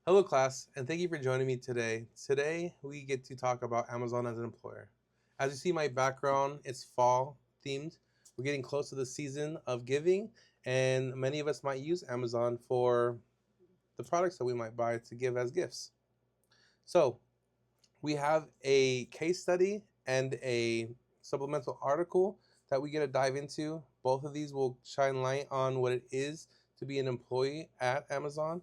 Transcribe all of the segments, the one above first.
Hello, class, and thank you for joining me today. Today, we get to talk about Amazon as an employer. As you see, my background is fall themed. We're getting close to the season of giving, and many of us might use Amazon for the products that we might buy to give as gifts. So, we have a case study and a supplemental article that we get to dive into. Both of these will shine light on what it is to be an employee at Amazon.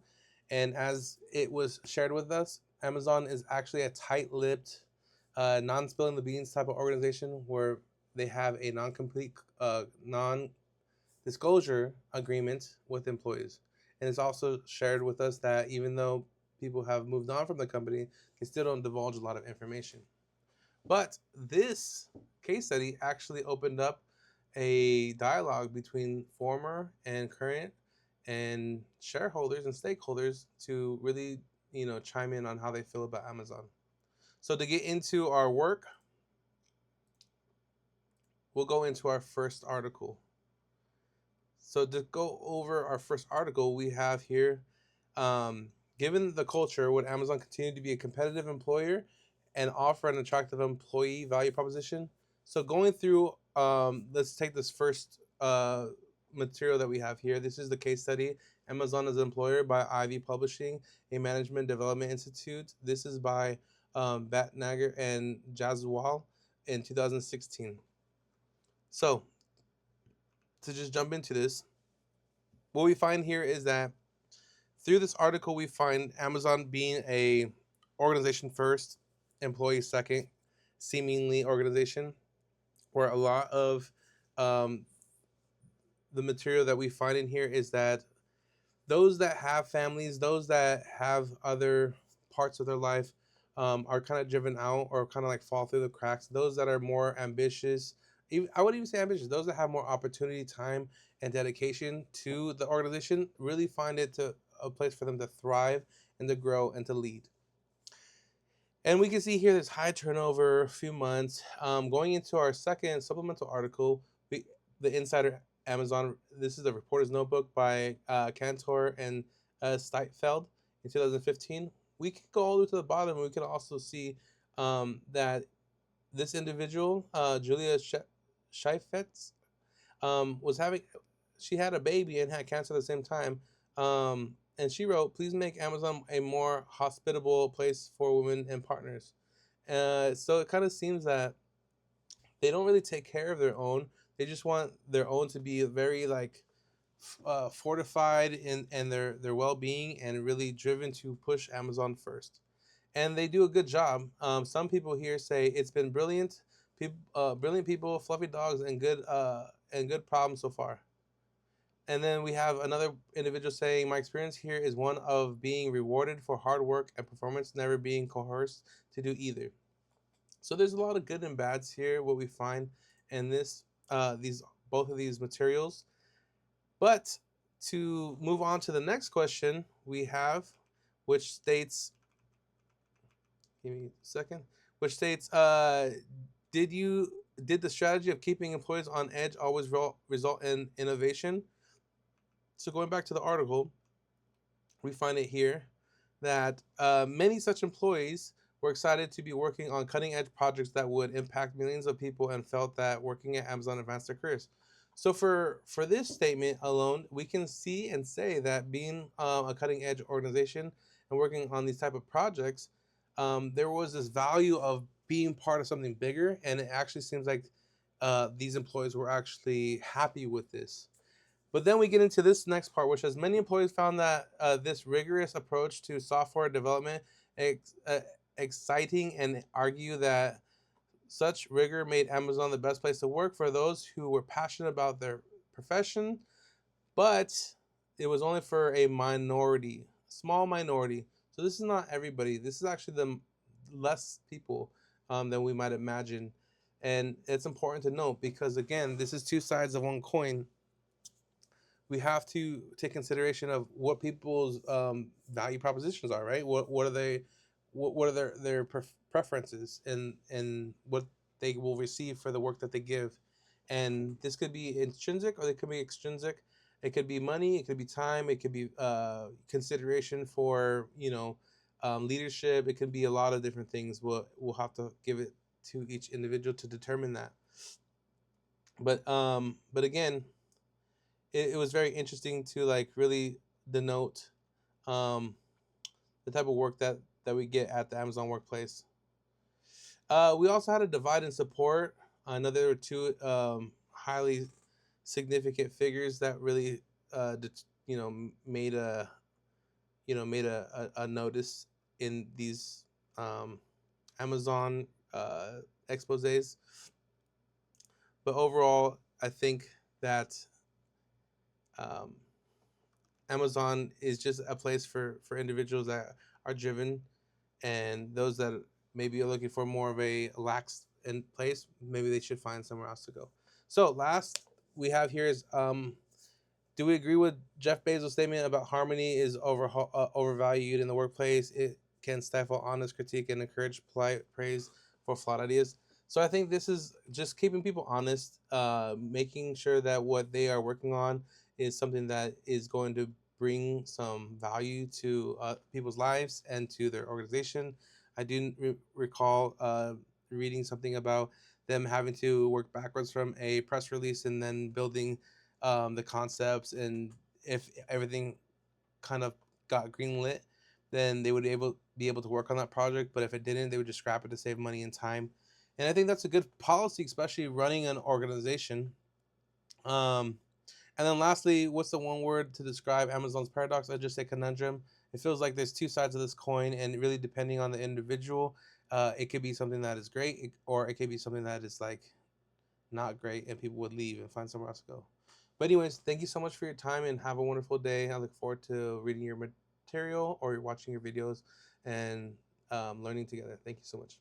And as it was shared with us, Amazon is actually a tight lipped, non spilling the beans type of organization where they have a non disclosure agreement with employees. And it's also shared with us that even though people have moved on from the company, they still don't divulge a lot of information. But this case study actually opened up a dialogue between former and current and shareholders and stakeholders to really, chime in on how they feel about Amazon. So to get into our work, we'll go into our first article. So to go over our first article, we have here, um, given the culture, would Amazon continue to be a competitive employer and offer an attractive employee value proposition? So going through, let's take this first material that we have here. This is the case study, Amazon as an employer by Ivy Publishing, a management development institute. This is by Batnager and Jaswal in 2016. So to just jump into this, what we find here is that through this article we find Amazon being a organization first, employee second, seemingly organization, where a lot of um, the material that we find in here is that those that have families, those that have other parts of their life, are kind of driven out or kind of like fall through the cracks. Those that are more ambitious, even, I would even say ambitious, those that have more opportunity, time, and dedication to the organization really find it to a place for them to thrive and to grow and to lead. And we can see here there's high turnover, a few months. Going into our second supplemental article, the Insider Amazon. This is the Reporter's Notebook by Cantor and Steitfeld in 2015. We can go all the way to the bottom, and we can also see that this individual, Julia Scheifetz, was having, she had a baby and had cancer at the same time. And she wrote, "Please make Amazon a more hospitable place for women and partners." So it kind of seems that they don't really take care of their own. They just want their own to be very like fortified in their well being and really driven to push Amazon first. And they do a good job. Some people here say it's been brilliant, brilliant people, fluffy dogs, and good problems so far. And then we have another individual saying, "My experience here is one of being rewarded for hard work and performance, never being coerced to do either." So there's a lot of good and bads here. What we find in these both of these materials. But to move on to the next question we have, which states, give me a second, which states, did you did the strategy of keeping employees on edge always result in innovation? So going back to the article, we find it here that many such employees were excited to be working on cutting edge projects that would impact millions of people and felt that working at Amazon advanced their careers. So for this statement alone, we can see and say that being a cutting edge organization and working on these type of projects, there was this value of being part of something bigger, and it actually seems like these employees were actually happy with this. But then we get into this next part, which says many employees found that this rigorous approach to software development ex- uh, exciting and argue that such rigor made Amazon the best place to work for those who were passionate about their profession, but it was only for a minority, small minority. So this is not everybody. This is actually the less people than we might imagine. And it's important to note because, again, this is two sides of one coin. We have to take consideration of what people's value propositions are, right? What are they? What are their preferences and what they will receive for the work that they give, and this could be intrinsic or they could be extrinsic. It could be money, it could be time, it could be consideration for, leadership. It could be a lot of different things. We'll have to give it to each individual to determine that. But again, it was very interesting to like really denote um, the type of work that we get at the Amazon Workplace. We also had a divide and support. Another two highly significant figures that really, made a made a notice in these um, Amazon exposes. But overall, I think that um, Amazon is just a place for individuals that are driven, and those that maybe are looking for more of a lax in place, maybe they should find somewhere else to go. So last we have here is do we agree with Jeff Bezos' statement about harmony is overvalued in the workplace? It can stifle honest critique and encourage polite praise for flawed ideas. So I think this is just keeping people honest, making sure that what they are working on is something that is going to bring some value to people's lives and to their organization. I do recall reading something about them having to work backwards from a press release and then building the concepts, and if everything kind of got greenlit, then they would be able to work on that project. But if it didn't, they would just scrap it to save money and time. And I think that's a good policy, especially running an organization. Um, and then lastly, what's the one word to describe Amazon's paradox? I just say conundrum. It feels like there's two sides of this coin, and really depending on the individual, it could be something that is great, or it could be something that is like not great, and people would leave and find somewhere else to go. But anyways, thank you so much for your time, and have a wonderful day. I look forward to reading your material or watching your videos and learning together. Thank you so much.